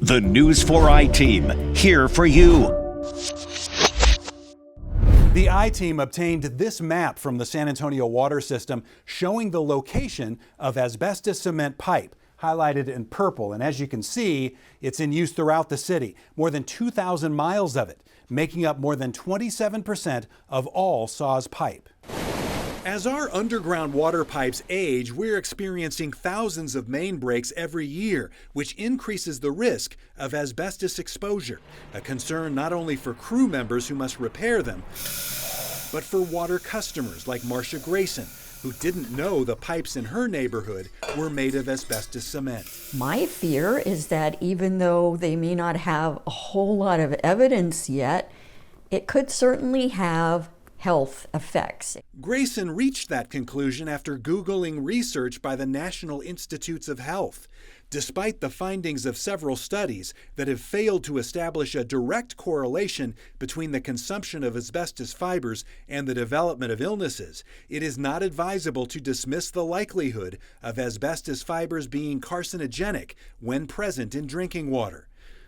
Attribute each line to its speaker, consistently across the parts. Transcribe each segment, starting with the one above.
Speaker 1: The News 4i team, here for you.
Speaker 2: The I-Team obtained this map from the San Antonio water system showing the location of asbestos cement pipe, highlighted in purple. And as you can see, it's in use throughout the city, more than 2,000 miles of it, making up more than 27% of all SAWS pipe. As our underground water pipes age, we're experiencing thousands of main breaks every year, which increases the risk of asbestos exposure, a concern not only for crew members who must repair them, but for water customers like Marcia Grayson, who didn't know the pipes in her neighborhood were made of asbestos cement.
Speaker 3: My fear is that even though they may not have a whole lot of evidence yet, it could certainly have health effects.
Speaker 2: Grayson reached that conclusion after Googling research by the National Institutes of Health. Despite the findings of several studies that have failed to establish a direct correlation between the consumption of asbestos fibers and the development of illnesses, it is not advisable to dismiss the likelihood of asbestos fibers being carcinogenic when present in drinking water.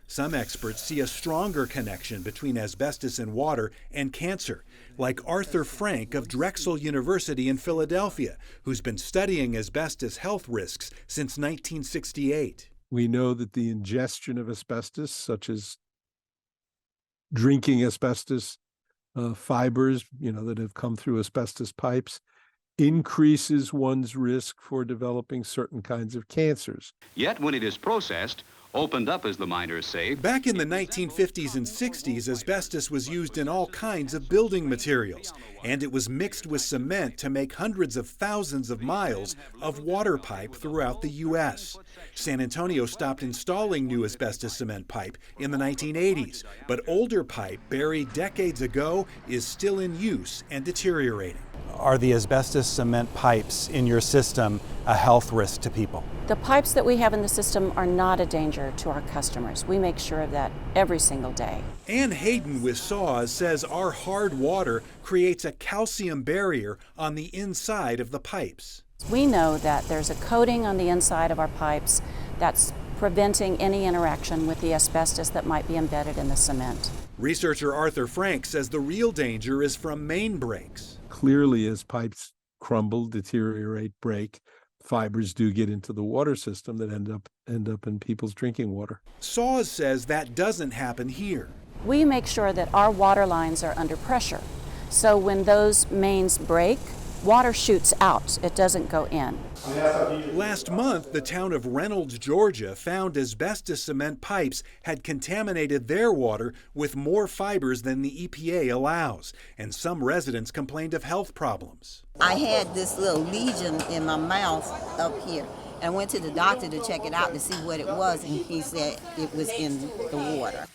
Speaker 2: Some experts see a stronger connection between asbestos in water and cancer, like Arthur Frank of Drexel University in Philadelphia, who's been studying asbestos health risks since 1968.
Speaker 4: We know that the ingestion of asbestos, such as drinking asbestos fibers, that have come through asbestos pipes, increases one's risk for developing certain kinds of cancers.
Speaker 5: Yet when it is processed, opened up, as the miners say.
Speaker 2: Back in the 1950s and 60s, asbestos was used in all kinds of building materials, and it was mixed with cement to make hundreds of thousands of miles of water pipe throughout the U.S. San Antonio stopped installing new asbestos cement pipe in the 1980s, but older pipe buried decades ago is still in use and deteriorating. Are the asbestos cement pipes in your system a health risk to people?
Speaker 6: The pipes that we have in the system are not a danger to our customers. We make sure of that every single day.
Speaker 2: Ann Hayden with SAWS says our hard water creates a calcium barrier on the inside of the pipes.
Speaker 6: We know that there's a coating on the inside of our pipes that's preventing any interaction with the asbestos that might be embedded in the cement.
Speaker 2: Researcher Arthur Frank says the real danger is from main breaks.
Speaker 4: Clearly, as pipes crumble, deteriorate, break, fibers do get into the water system that end up in people's drinking water.
Speaker 2: SAWS says that doesn't happen here.
Speaker 6: We make sure that our water lines are under pressure. So when those mains break, water shoots out, it doesn't go in.
Speaker 2: Last month, the town of Reynolds, Georgia, found asbestos cement pipes had contaminated their water with more fibers than the EPA allows, and some residents complained of health problems.
Speaker 7: I had this little lesion in my mouth up here, and I went to the doctor to check it out to see what it was, and he said it was in the water.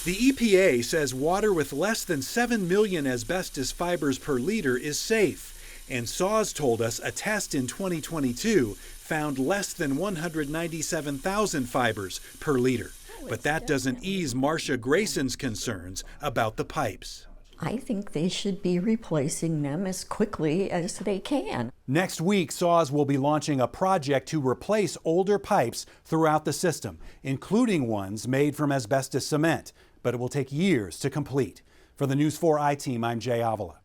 Speaker 2: The EPA says water with less than 7 million asbestos fibers per liter is safe. And SAWS told us a test in 2022 found less than 197,000 fibers per liter. But that doesn't ease Marcia Grayson's concerns about the pipes.
Speaker 3: I think they should be replacing them as quickly as they can.
Speaker 2: Next week, SAWS will be launching a project to replace older pipes throughout the system, including ones made from asbestos cement. But it will take years to complete. For the News 4i team, I'm Jay Avila.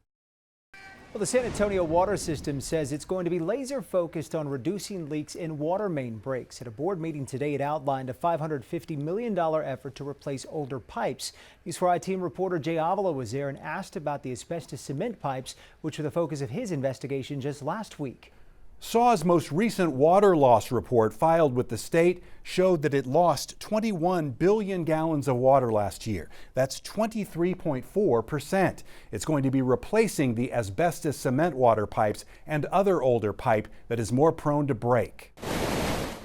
Speaker 8: Well, the San Antonio water system says it's going to be laser focused on reducing leaks in water main breaks. At a board meeting today, it outlined a $550 million effort to replace older pipes. News 4i team reporter Jay Avila was there and asked about the asbestos cement pipes, which were the focus of his investigation just last week.
Speaker 2: SAWS' most recent water loss report filed with the state showed that it lost 21 billion gallons of water last year. That's 23.4%. It's going to be replacing the asbestos cement water pipes and other older pipe that is more prone to break.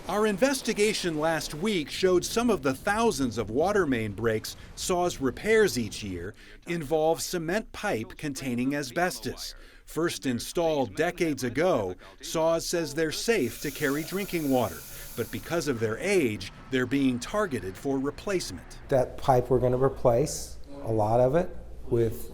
Speaker 2: Our investigation last week showed some of the thousands of water main breaks SAWS repairs each year involve cement pipe containing asbestos. First installed decades ago, SAWS says they're safe to carry drinking water, but because of their age, they're being targeted for replacement.
Speaker 9: That pipe we're going to replace, a lot of it, with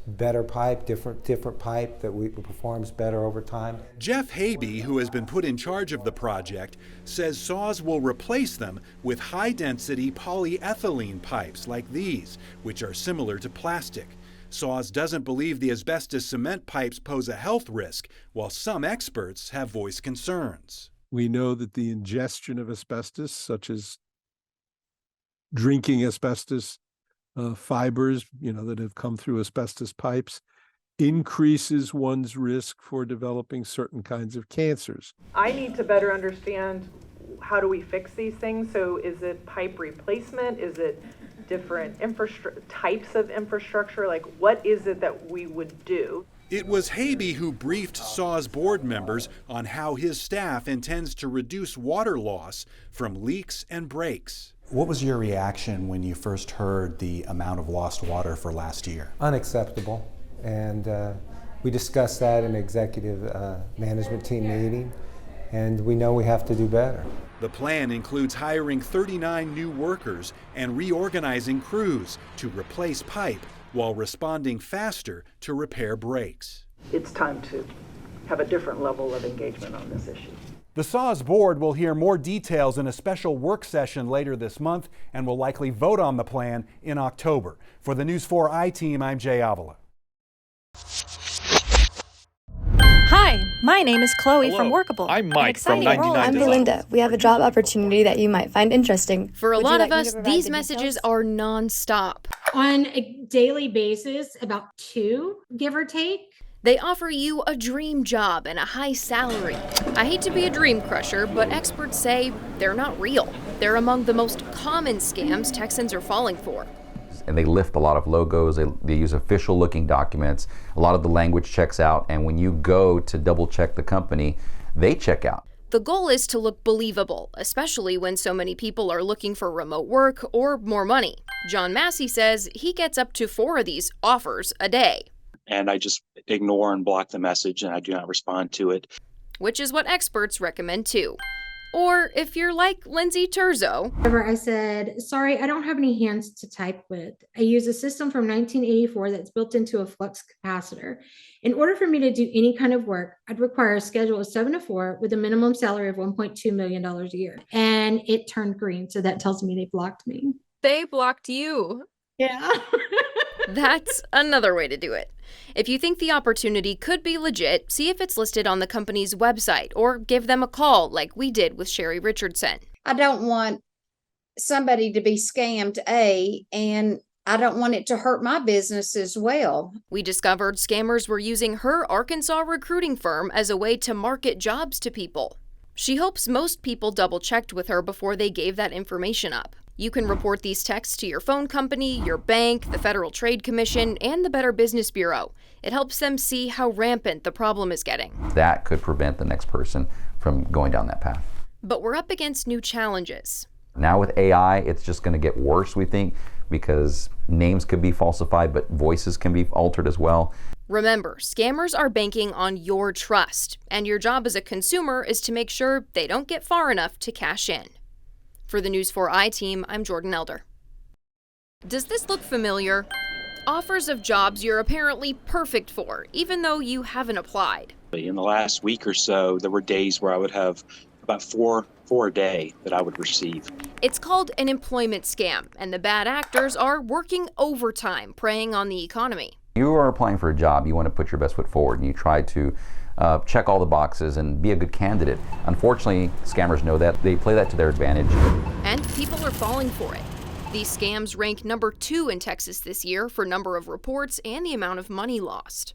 Speaker 9: better pipe, different pipe that performs better over time.
Speaker 2: Jeff Habe, who has been put in charge of the project, says saws will replace them with high-density polyethylene pipes like these, which are similar to plastic. Saws doesn't believe the asbestos cement pipes pose a health risk, while some experts have voiced concerns.
Speaker 4: We know that the ingestion of asbestos, such as drinking asbestos fibers, that have come through asbestos pipes, increases one's risk for developing certain kinds of cancers.
Speaker 10: I need to better understand, how do we fix these things? So is it pipe replacement? Is it different types of infrastructure? Like, what is it that we would do?
Speaker 2: It was Habe who briefed SAW's board members on how his staff intends to reduce water loss from leaks and breaks. What was your reaction when you first heard the amount of lost water for last year?
Speaker 9: Unacceptable. And we discussed that in executive management team meeting, and we know we have to do better.
Speaker 2: The plan includes hiring 39 new workers and reorganizing crews to replace pipe while responding faster to repair breaks.
Speaker 10: It's time to have a different level of engagement on this issue.
Speaker 2: The SAW's board will hear more details in a special work session later this month and will likely vote on the plan in October. For the News 4i team, I'm Jay Avila.
Speaker 11: Hi, my name is Chloe from Workable.
Speaker 12: I'm Mike from 99
Speaker 11: I'm
Speaker 12: Belinda.
Speaker 11: We have a job opportunity that you might find interesting.
Speaker 13: For a lot of us, these messages are non-stop.
Speaker 14: On a daily basis, about 2, give or take.
Speaker 13: They offer you a dream job and a high salary. I hate to be a dream crusher, but experts say they're not real. They're among the most common scams Texans are falling for.
Speaker 15: And they lift a lot of logos, they use official looking documents, a lot of the language checks out, and when you go to double check the company, they check out.
Speaker 13: The goal is to look believable, especially when so many people are looking for remote work or more money. John Massey says he gets up to 4 of these offers a day.
Speaker 16: And I just ignore and block the message, and I do not respond to it.
Speaker 13: Which is what experts recommend too. Or if you're like Lindsay Turzo.
Speaker 14: However, I said, sorry, I don't have any hands to type with. I use a system from 1984 that's built into a flux capacitor. In order for me to do any kind of work, I'd require a schedule of 7 to 4 with a minimum salary of $1.2 million a year. And it turned green, so that tells me they blocked me.
Speaker 11: They blocked you.
Speaker 14: Yeah.
Speaker 13: That's another way to do it. If you think the opportunity could be legit, see if it's listed on the company's website or give them a call like we did with Sherry Richardson.
Speaker 17: I don't want somebody to be scammed, and I don't want it to hurt my business as well.
Speaker 13: We discovered scammers were using her Arkansas recruiting firm as a way to market jobs to people. She hopes most people double-checked with her before they gave that information up. You can report these texts to your phone company, your bank, the Federal Trade Commission, and the Better Business Bureau. It helps them see how rampant the problem is getting.
Speaker 15: That could prevent the next person from going down that path.
Speaker 13: But we're up against new challenges.
Speaker 15: Now with AI, it's just going to get worse, we think, because names could be falsified, but voices can be altered as well.
Speaker 13: Remember, scammers are banking on your trust, and your job as a consumer is to make sure they don't get far enough to cash in. For the News 4i team, I'm Jordan Elder. Does this look familiar? Offers of jobs you're apparently perfect for, even though you haven't applied.
Speaker 16: In the last week or so, there were days where I would have about four a day that I would receive.
Speaker 13: It's called an employment scam, and the bad actors are working overtime, preying on the economy.
Speaker 15: You are applying for a job, you want to put your best foot forward, and you try to check all the boxes and be a good candidate. Unfortunately, scammers know that. They play that to their advantage.
Speaker 13: And people are falling for it. These scams rank number 2 in Texas this year for number of reports and the amount of money lost.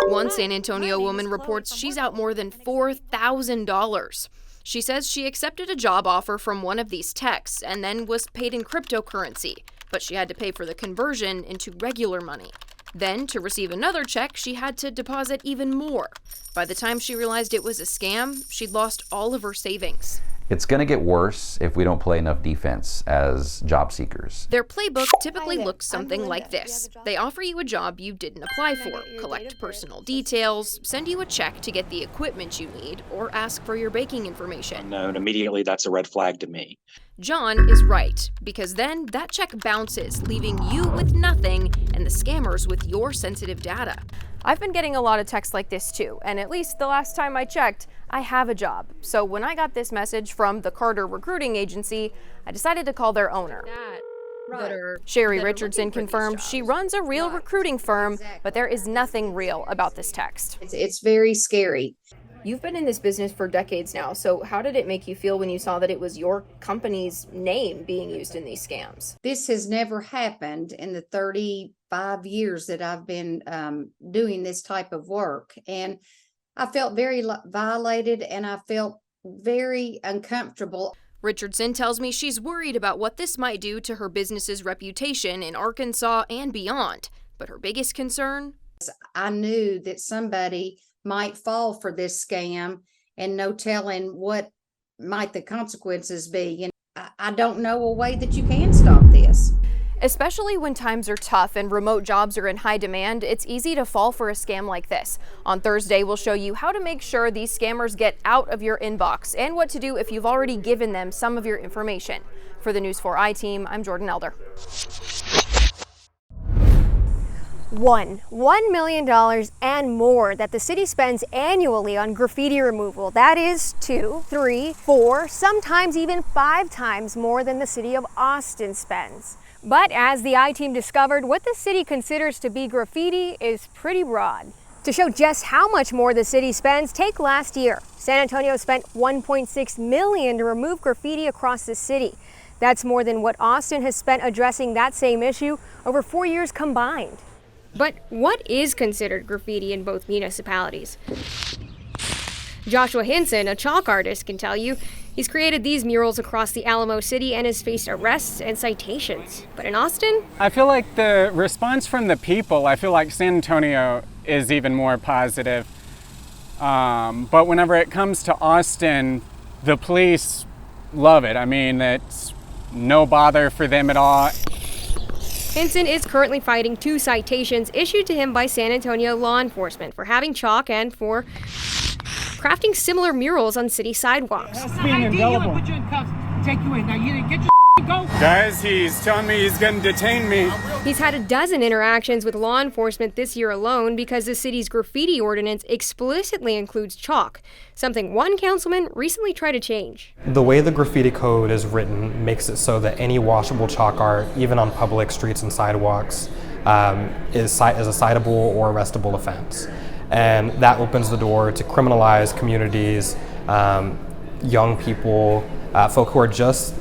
Speaker 13: One San Antonio woman reports she's out more than $4,000. She says she accepted a job offer from one of these techs and then was paid in cryptocurrency, but she had to pay for the conversion into regular money. Then, to receive another check, she had to deposit even more. By the time she realized it was a scam, she'd lost all of her savings.
Speaker 15: It's going to get worse if we don't play enough defense as job seekers.
Speaker 13: Their playbook typically looks something like this. They offer you a job you didn't apply for, collect personal details, send you a check to get the equipment you need, or ask for your baking information.
Speaker 16: No, and immediately that's a red flag to me.
Speaker 13: John is right, because then that check bounces, leaving you with nothing and the scammers with your sensitive data. I've been getting a lot of texts like this too, and at least the last time I checked, I have a job. So when I got this message from the Carter recruiting agency, I decided to call their owner. Sherry Richardson confirmed she runs a real recruiting firm, but there is nothing real about this text.
Speaker 17: It's very scary.
Speaker 13: You've been in this business for decades now, so how did it make you feel when you saw that it was your company's name being used in these scams?
Speaker 17: This has never happened in the 35 years that I've been doing this type of work. And I felt very violated, and I felt very uncomfortable.
Speaker 13: Richardson tells me she's worried about what this might do to her business's reputation in Arkansas and beyond. But her biggest concern?
Speaker 17: I knew that somebody might fall for this scam, and no telling what might the consequences be. And I don't know a way that you can stop this.
Speaker 13: Especially when times are tough and remote jobs are in high demand, it's easy to fall for a scam like this. On Thursday, we'll show you how to make sure these scammers get out of your inbox and what to do if you've already given them some of your information. For the News 4i team, I'm Jordan Elder.
Speaker 12: $1 million and more that the city spends annually on graffiti removal. That is 2, 3, 4, sometimes even 5 times more than the city of Austin spends. But as the I-Team discovered, what the city considers to be graffiti is pretty broad. To show just how much more the city spends, take last year. San Antonio spent $1.6 million to remove graffiti across the city. That's more than what Austin has spent addressing that same issue over 4 years combined.
Speaker 18: But what is considered graffiti in both municipalities? Joshua Hinson, a chalk artist, can tell you. He's created these murals across the Alamo City and has faced arrests and citations. But in Austin?
Speaker 19: I feel like the response from the people, I feel like San Antonio is even more positive. But whenever it comes to Austin, the police love it. I mean, it's no bother for them at all.
Speaker 18: Hinson is currently fighting 2 citations issued to him by San Antonio law enforcement for having chalk and for crafting similar murals on city sidewalks.
Speaker 20: Being indelible. Put you in cuffs, take you in. Now you didn't get your go.
Speaker 19: Guys, he's telling me he's going to detain me.
Speaker 18: He's had a dozen interactions with law enforcement this year alone because the city's graffiti ordinance explicitly includes chalk, something one councilman recently tried to change.
Speaker 21: The way the graffiti code is written makes it so that any washable chalk art, even on public streets and sidewalks, is a citable or arrestable offense. And that opens the door to criminalize communities, young people, folk who are just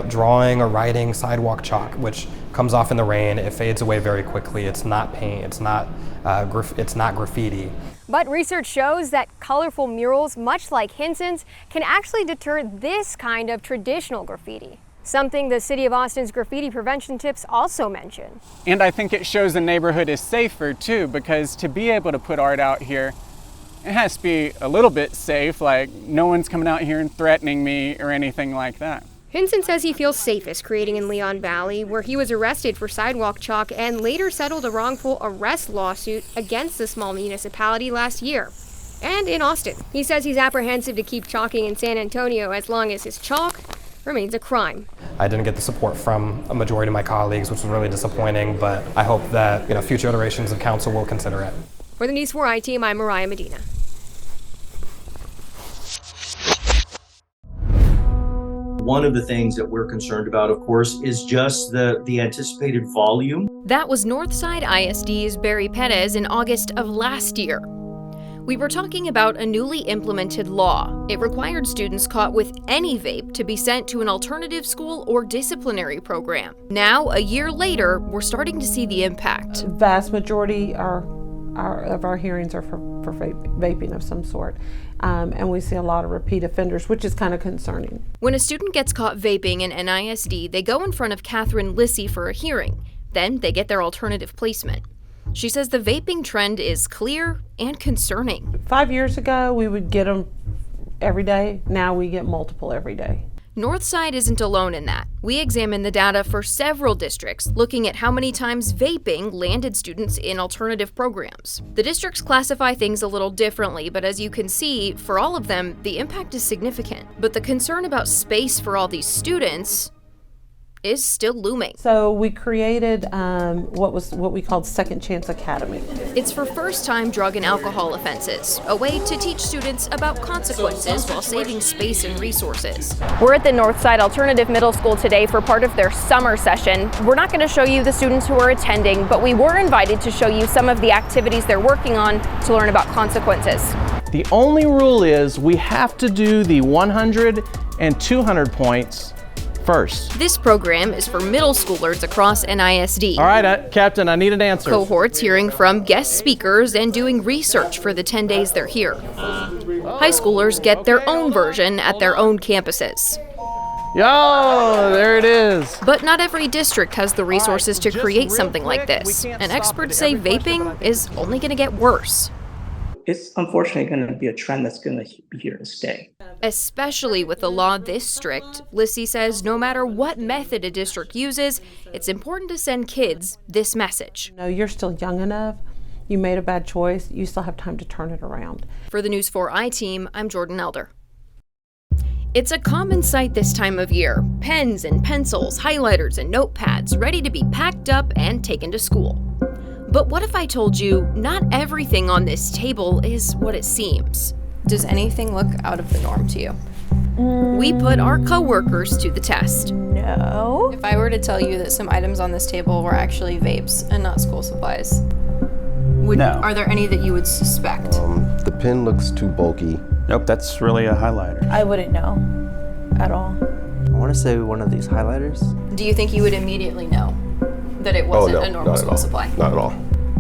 Speaker 21: drawing or writing sidewalk chalk, which comes off in the rain, it fades away very quickly. It's not paint, it's not graffiti.
Speaker 12: But research shows that colorful murals, much like Hinson's, can actually deter this kind of traditional graffiti. Something the City of Austin's graffiti prevention tips also mention.
Speaker 19: And I think it shows the neighborhood is safer too, because to be able to put art out here, it has to be a little bit safe, like no one's coming out here and threatening me or anything like that.
Speaker 18: Hinson says he feels safest creating in Leon Valley, where he was arrested for sidewalk chalk and later settled a wrongful arrest lawsuit against the small municipality last year. And in Austin. He says he's apprehensive to keep chalking in San Antonio as long as his chalk remains a crime.
Speaker 21: I didn't get the support from a majority of my colleagues, which was really disappointing, but I hope that future iterations of council will consider it.
Speaker 18: For the News 4i team, I'm Mariah Medina.
Speaker 22: One of the things that we're concerned about, of course, is just the anticipated volume.
Speaker 13: That was Northside ISD's Barry Perez in August of last year. We were talking about a newly implemented law. It required students caught with any vape to be sent to an alternative school or disciplinary program. Now, a year later, we're starting to see the impact.
Speaker 23: Vast majority of our hearings are for vaping of some sort. And we see a lot of repeat offenders, which is kind of concerning.
Speaker 13: When a student gets caught vaping in NISD, they go in front of Catherine Lissy for a hearing. Then they get their alternative placement. She says the vaping trend is clear and concerning.
Speaker 23: 5 years ago, we would get them every day. Now we get multiple every day.
Speaker 13: Northside isn't alone in that. We examined the data for several districts, looking at how many times vaping landed students in alternative programs. The districts classify things a little differently, but as you can see, for all of them, the impact is significant. But the concern about space for all these students is still looming.
Speaker 23: So we created what we called Second Chance Academy.
Speaker 13: It's for first-time drug and alcohol offenses, a way to teach students about consequences while saving space and resources.
Speaker 12: We're at the Northside Alternative Middle School today for part of their summer session. We're not going to show you the students who are attending, but we were invited to show you some of the activities they're working on to learn about consequences.
Speaker 1: The only rule is we have to do the 100 and 200 points first.
Speaker 13: This program is for middle schoolers across NISD.
Speaker 1: All right, Captain, I need an answer.
Speaker 13: Cohorts hearing from guest speakers and doing research for the 10 days they're here. High schoolers get their own version at their own campuses.
Speaker 1: Yo, there it is.
Speaker 13: But not every district has the resources to create something like this, and experts say vaping is only going to get worse.
Speaker 5: It's unfortunately going to be a trend that's going to be here to stay.
Speaker 13: Especially with a law this strict, Lissy says no matter what method a district uses, it's important to send kids this message.
Speaker 23: No, you're still young enough. You made a bad choice. You still have time to turn it around.
Speaker 13: For the News 4i team, I'm Jordan Elder. It's a common sight this time of year. Pens and pencils, highlighters and notepads ready to be packed up and taken to school. But what if I told you not everything on this table is what it seems? Does anything look out of the norm to you? We put our coworkers to the test.
Speaker 6: No. If I were to tell you that some items on this table were actually vapes and not school supplies, are there any that you would suspect?
Speaker 24: The pen looks too bulky.
Speaker 25: Nope, that's really a highlighter.
Speaker 6: I wouldn't know at all.
Speaker 26: I want to say one of these highlighters.
Speaker 6: Do you think you would immediately know that it wasn't a normal school supply?
Speaker 24: Not at all.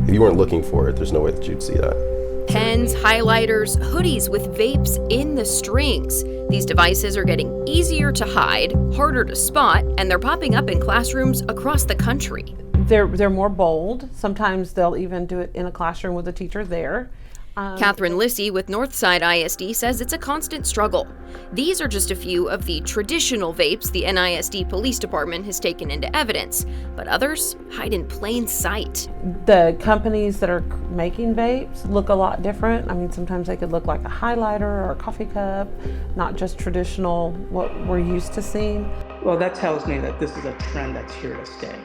Speaker 24: If you weren't looking for it, there's no way that you'd see that.
Speaker 13: Pens, highlighters, hoodies with vapes in the strings. These devices are getting easier to hide, harder to spot, and they're popping up in classrooms across the country.
Speaker 23: They're more bold. Sometimes they'll even do it in a classroom with a teacher there.
Speaker 13: Catherine Lissy with Northside ISD says it's a constant struggle. These are just a few of the traditional vapes the NISD Police Department has taken into evidence, but others hide in plain sight.
Speaker 23: The companies that are making vapes look a lot different. I mean, sometimes they could look like a highlighter or a coffee cup, not just traditional, what we're used to seeing.
Speaker 5: Well, that tells me that this is a trend that's here to stay.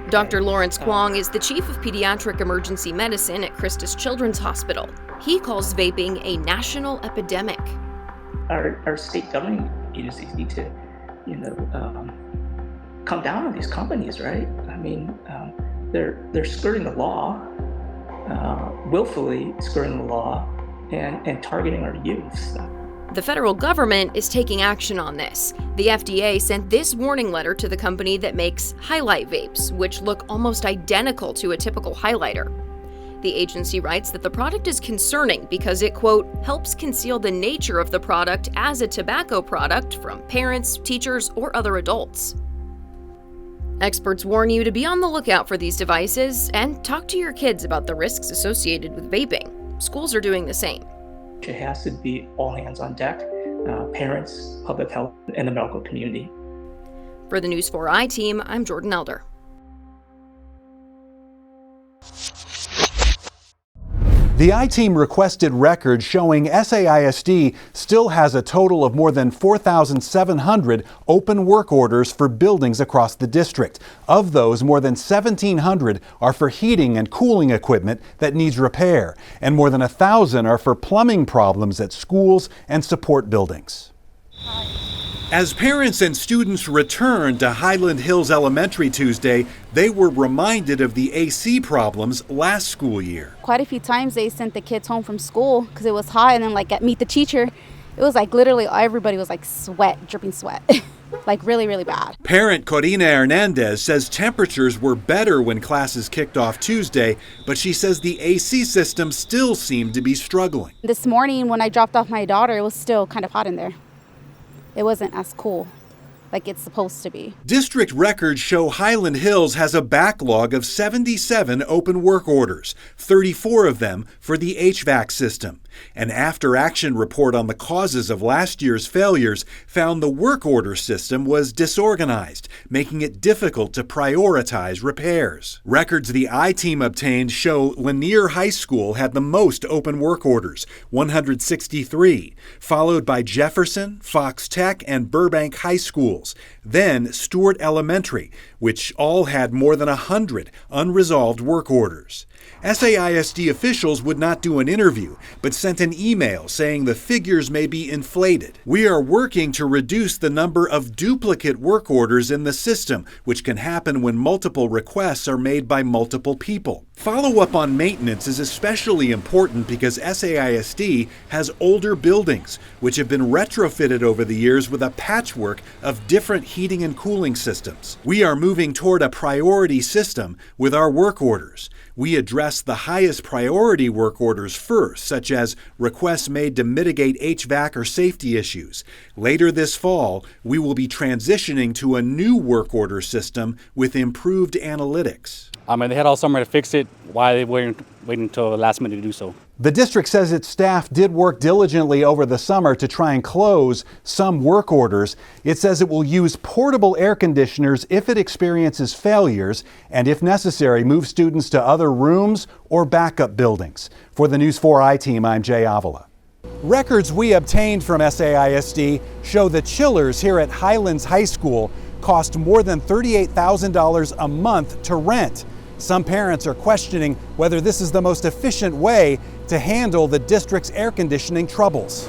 Speaker 13: Dr. Lawrence Kwong is the chief of pediatric emergency medicine at Christus Children's Hospital. He calls vaping a national epidemic.
Speaker 5: Our state governing agencies need to, come down on these companies, right? I mean, they're skirting the law, willfully skirting the law, and targeting our youth.
Speaker 13: The federal government is taking action on this. The FDA sent this warning letter to the company that makes highlight vapes, which look almost identical to a typical highlighter. The agency writes that the product is concerning because it, quote, helps conceal the nature of the product as a tobacco product from parents, teachers, or other adults. Experts warn you to be on the lookout for these devices and talk to your kids about the risks associated with vaping. Schools are doing the same.
Speaker 5: It has to be all hands on deck, parents, public health, and the medical community.
Speaker 13: For the News 4i team, I'm Jordan Elder.
Speaker 2: The I-Team requested records showing SAISD still has a total of more than 4,700 open work orders for buildings across the district. Of those, more than 1,700 are for heating and cooling equipment that needs repair, and more than 1,000 are for plumbing problems at schools and support buildings. As parents and students returned to Highland Hills Elementary Tuesday, they were reminded of the AC problems last school year.
Speaker 27: Quite a few times they sent the kids home from school because it was hot, and then at Meet the Teacher, it was literally everybody was dripping sweat. Really, really bad.
Speaker 2: Parent Corina Hernandez says temperatures were better when classes kicked off Tuesday, but she says the AC system still seemed to be struggling.
Speaker 27: This morning when I dropped off my daughter, it was still kind of hot in there. It wasn't as cool. like it's supposed to be.
Speaker 2: District records show Highland Hills has a backlog of 77 open work orders, 34 of them for the HVAC system. An after-action report on the causes of last year's failures found the work order system was disorganized, making it difficult to prioritize repairs. Records the I-Team obtained show Lanier High School had the most open work orders, 163, followed by Jefferson, Fox Tech, and Burbank High Schools. Then Stewart Elementary, which all had more than 100 unresolved work orders. SAISD officials would not do an interview, but sent an email saying the figures may be inflated. We are working to reduce the number of duplicate work orders in the system, which can happen when multiple requests are made by multiple people. Follow-up on maintenance is especially important because SAISD has older buildings, which have been retrofitted over the years with a patchwork of different heating and cooling systems. We are moving toward a priority system with our work orders. We address the highest priority work orders first, such as requests made to mitigate HVAC or safety issues. Later this fall, we will be transitioning to a new work order system with improved analytics.
Speaker 3: They had all summer to fix it. Why they waiting until the last minute to do so?
Speaker 2: The district says its staff did work diligently over the summer to try and close some work orders. It says it will use portable air conditioners if it experiences failures and, if necessary, move students to other rooms or backup buildings. For the News 4 I-Team, I'm Jay Avila. Records we obtained from SAISD show the chillers here at Highlands High School cost more than $38,000 a month to rent. Some parents are questioning whether this is the most efficient way to handle the district's air conditioning troubles.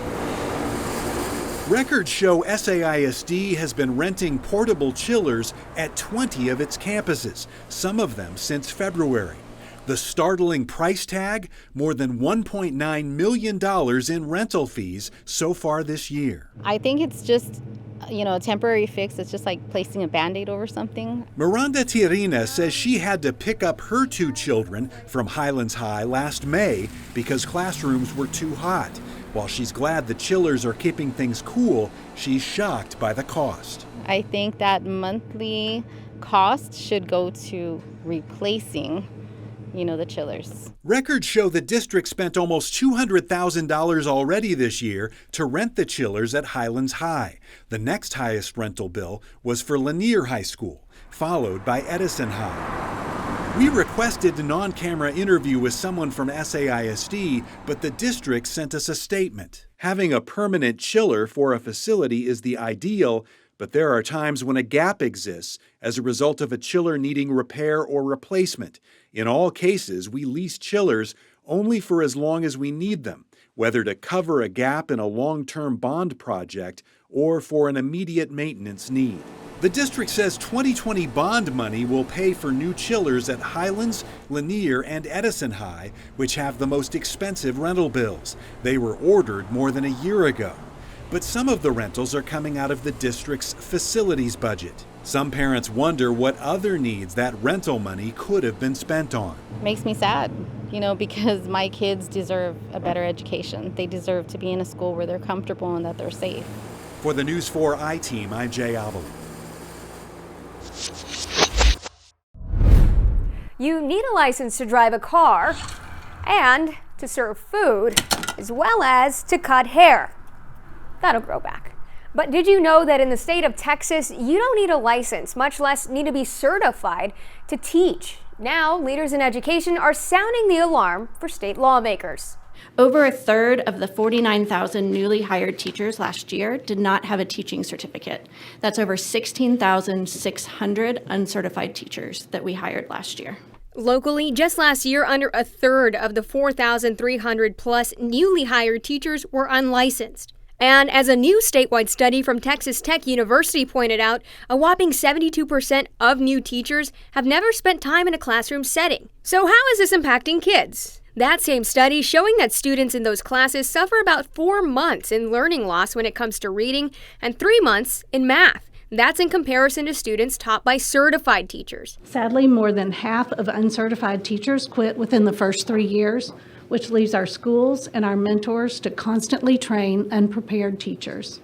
Speaker 2: Records show SAISD has been renting portable chillers at 20 of its campuses, some of them since February. The startling price tag, more than $1.9 million in rental fees so far this year.
Speaker 27: I think it's just a temporary fix. It's just like placing a Band-Aid over something.
Speaker 2: Miranda Tirina says she had to pick up her 2 children from Highlands High last May because classrooms were too hot. While she's glad the chillers are keeping things cool, she's shocked by the cost.
Speaker 27: I think that monthly cost should go to replacing the chillers.
Speaker 2: Records show the district spent almost $200,000 already this year to rent the chillers at Highlands High. The next highest rental bill was for Lanier High School, followed by Edison High. We requested a non-camera interview with someone from SAISD, but the district sent us a statement. Having a permanent chiller for a facility is the ideal, but there are times when a gap exists as a result of a chiller needing repair or replacement. In all cases, we lease chillers only for as long as we need them, whether to cover a gap in a long-term bond project or for an immediate maintenance need. The district says 2020 bond money will pay for new chillers at Highlands, Lanier, and Edison High, which have the most expensive rental bills. They were ordered more than a year ago. But some of the rentals are coming out of the district's facilities budget. Some parents wonder what other needs that rental money could have been spent on.
Speaker 27: Makes me sad, because my kids deserve a better education. They deserve to be in a school where they're comfortable and that they're safe.
Speaker 2: For the News 4 I-Team, I'm Jay Avila.
Speaker 12: You need a license to drive a car and to serve food, as well as to cut hair. That'll grow back. But did you know that in the state of Texas, you don't need a license, much less need to be certified to teach? Now, leaders in education are sounding the alarm for state lawmakers.
Speaker 4: Over a third of the 49,000 newly hired teachers last year did not have a teaching certificate. That's over 16,600 uncertified teachers that we hired last year.
Speaker 6: Locally, just last year, under a third of the 4,300 plus newly hired teachers were unlicensed. And as a new statewide study from Texas Tech University pointed out, a whopping 72% of new teachers have never spent time in a classroom setting. So how is this impacting kids? That same study showing that students in those classes suffer about 4 months in learning loss when it comes to reading and 3 months in math. That's in comparison to students taught by certified teachers.
Speaker 7: Sadly, more than half of uncertified teachers quit within the first 3 years, which leaves our schools and our mentors to constantly train unprepared teachers.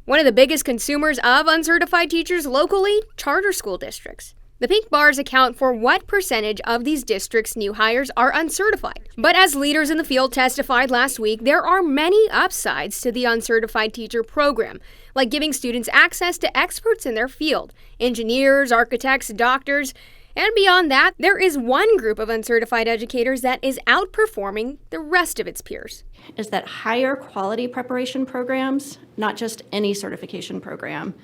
Speaker 6: One of the biggest consumers of uncertified teachers locally, charter school districts. The pink bars account for what percentage of these districts' new hires are uncertified. But as leaders in the field testified last week, there are many upsides to the uncertified teacher program, like giving students access to experts in their field, engineers, architects, doctors. And beyond that, there is one group of uncertified educators that is outperforming the rest of its peers.
Speaker 4: Is that higher quality preparation programs, not just any certification program,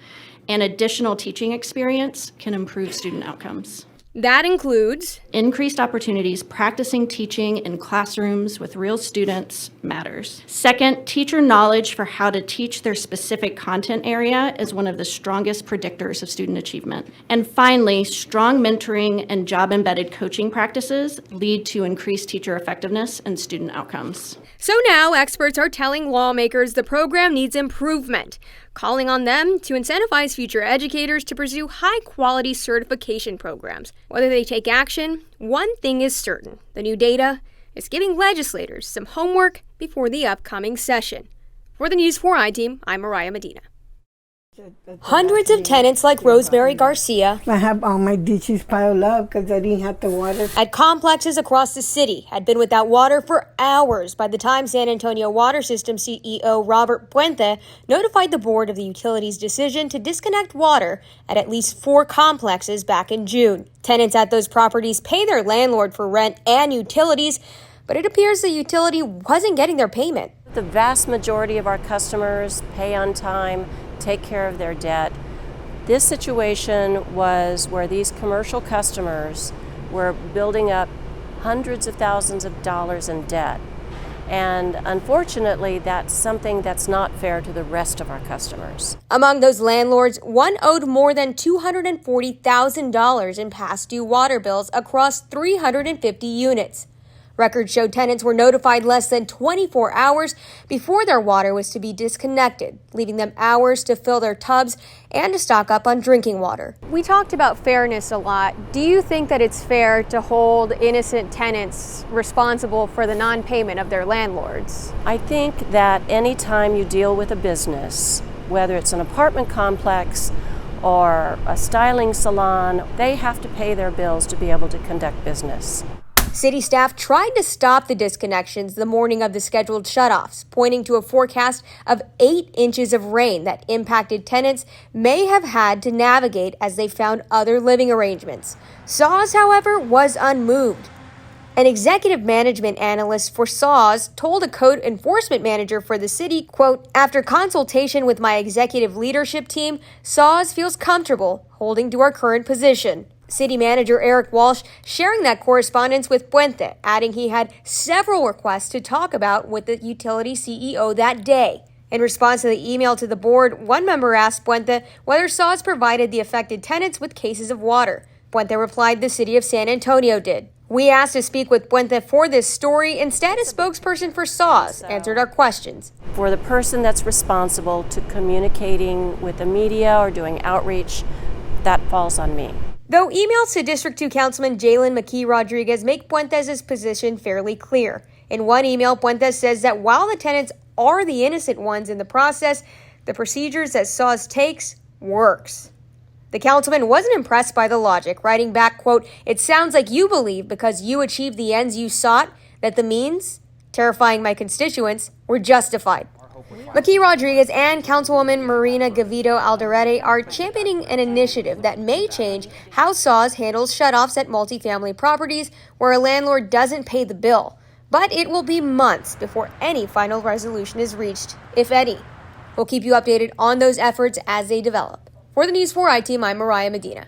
Speaker 4: and additional teaching experience can improve student outcomes.
Speaker 6: That includes
Speaker 4: increased opportunities practicing teaching in classrooms with real students matters. Second, teacher knowledge for how to teach their specific content area is one of the strongest predictors of student achievement. And finally, strong mentoring and job-embedded coaching practices lead to increased teacher effectiveness and student outcomes.
Speaker 6: So now experts are telling lawmakers the program needs improvement, calling on them to incentivize future educators to pursue high-quality certification programs. Whether they take action, one thing is certain. The new data is giving legislators some homework before the upcoming session. For the News 4i team, I'm Mariah Medina.
Speaker 8: Hundreds of tenants like Rosemary Garcia
Speaker 9: I have all my dishes piled up because I didn't have the water.
Speaker 8: at complexes across the city had been without water for hours by the time San Antonio Water System CEO Robert Puente notified the board of the utility's decision to disconnect water at least 4 complexes back in June. Tenants at those properties pay their landlord for rent and utilities, but it appears the utility wasn't getting their payment.
Speaker 10: The vast majority of our customers pay on time, take care of their debt. This situation was where these commercial customers were building up hundreds of thousands of dollars in debt. And unfortunately, that's something that's not fair to the rest of our customers.
Speaker 8: Among those landlords, one owed more than $240,000 in past due water bills across 350 units. Records show tenants were notified less than 24 hours before their water was to be disconnected, leaving them hours to fill their tubs and to stock up on drinking water.
Speaker 12: We talked about fairness a lot. Do you think that it's fair to hold innocent tenants responsible for the non-payment of their landlords?
Speaker 10: I think that anytime you deal with a business, whether it's an apartment complex or a styling salon, they have to pay their bills to be able to conduct business.
Speaker 8: City staff tried to stop the disconnections the morning of the scheduled shutoffs, pointing to a forecast of 8 inches of rain that impacted tenants may have had to navigate as they found other living arrangements. SAWS, however, was unmoved. An executive management analyst for SAWS told a code enforcement manager for the city, quote, "After consultation with my executive leadership team, SAWS feels comfortable holding to our current position." City Manager Eric Walsh sharing that correspondence with Puente, adding he had several requests to talk about with the utility CEO that day. In response to the email to the board, one member asked Puente whether SAWS provided the affected tenants with cases of water. Puente replied the city of San Antonio did. We asked to speak with Puente for this story. Instead, a spokesperson for SAWS answered our questions.
Speaker 10: For the person that's responsible to communicating with the media or doing outreach, that falls on me.
Speaker 8: Though emails to District 2 Councilman Jalen McKee Rodriguez make Puentes' position fairly clear. In one email, Puentes says that while the tenants are the innocent ones in the process, the procedures that SAWS takes works. The councilman wasn't impressed by the logic, writing back, quote, "It sounds like you believe because you achieved the ends you sought that the means, terrifying my constituents, were justified." McKee Rodriguez and Councilwoman Marina Gavito Alderete are championing an initiative that may change how SAWS handles shutoffs at multifamily properties where a landlord doesn't pay the bill. But it will be months before any final resolution is reached, if any. We'll keep you updated on those efforts as they develop. For the News 4i team, I'm Mariah Medina.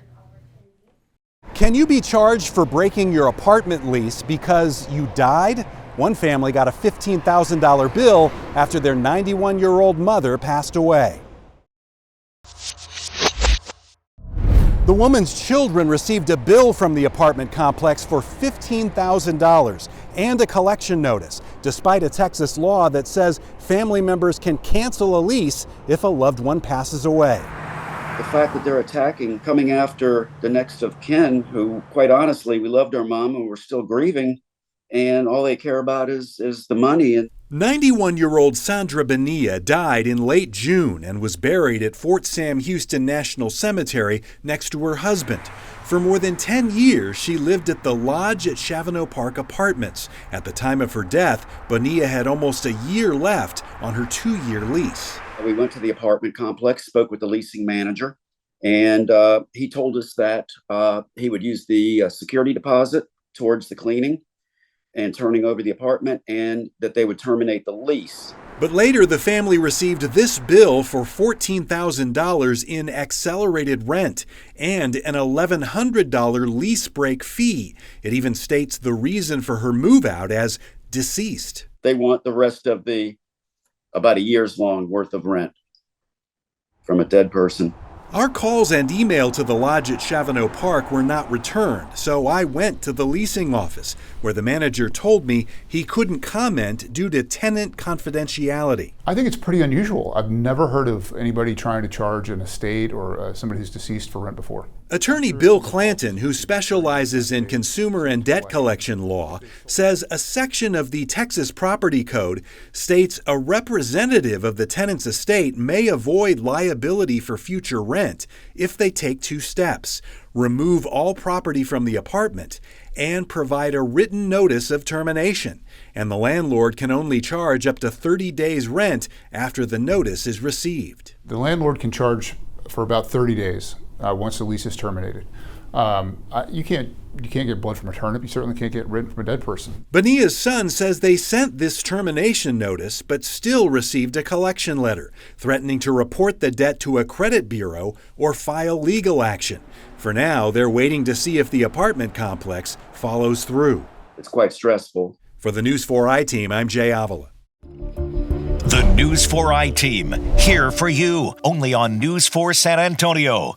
Speaker 2: Can you be charged for breaking your apartment lease because you died? One family got a $15,000 bill after their 91-year-old mother passed away. The woman's children received a bill from the apartment complex for $15,000 and a collection notice, despite a Texas law that says family members can cancel a lease if a loved one passes away.
Speaker 11: The fact that they're attacking, coming after the next of kin, who, quite honestly, we loved our mom and we're still grieving, and all they care about is the money. And
Speaker 2: 91-year-old Sandra Bonilla died in late June and was buried at Fort Sam Houston National Cemetery next to her husband. For more than 10 years, she lived at the Lodge at Chavano Park Apartments. At the time of her death, Bonilla had almost a year left on her 2-year lease.
Speaker 11: We went to the apartment complex, spoke with the leasing manager, and he told us that he would use the security deposit towards the cleaning and turning over the apartment, and that they would terminate the lease.
Speaker 2: But later, the family received this bill for $14,000 in accelerated rent and an $1,100 lease break fee. It even states the reason for her move out as deceased.
Speaker 11: They want the rest of the about a year's long worth of rent from a dead person.
Speaker 2: Our calls and email to the lodge at Chavano Park were not returned, so I went to the leasing office, where the manager told me he couldn't comment due to tenant confidentiality.
Speaker 14: I think it's pretty unusual. I've never heard of anybody trying to charge an estate or somebody who's deceased for rent before.
Speaker 2: Attorney Bill Clanton, who specializes in consumer and debt collection law, says a section of the Texas Property Code states a representative of the tenant's estate may avoid liability for future rent if they take 2 steps: remove all property from the apartment and provide a written notice of termination. And the landlord can only charge up to 30 days rent after the notice is received.
Speaker 14: The landlord can charge for about 30 days once the lease is terminated. You can't get blood from a turnip. You certainly can't get rent from a dead person.
Speaker 2: Bonilla's son says they sent this termination notice, but still received a collection letter threatening to report the debt to a credit bureau or file legal action. For now, they're waiting to see if the apartment complex follows through.
Speaker 11: It's quite stressful.
Speaker 2: For the News 4i team, I'm Jay Avila.
Speaker 15: The News 4i team, here for you, only on News 4 San Antonio.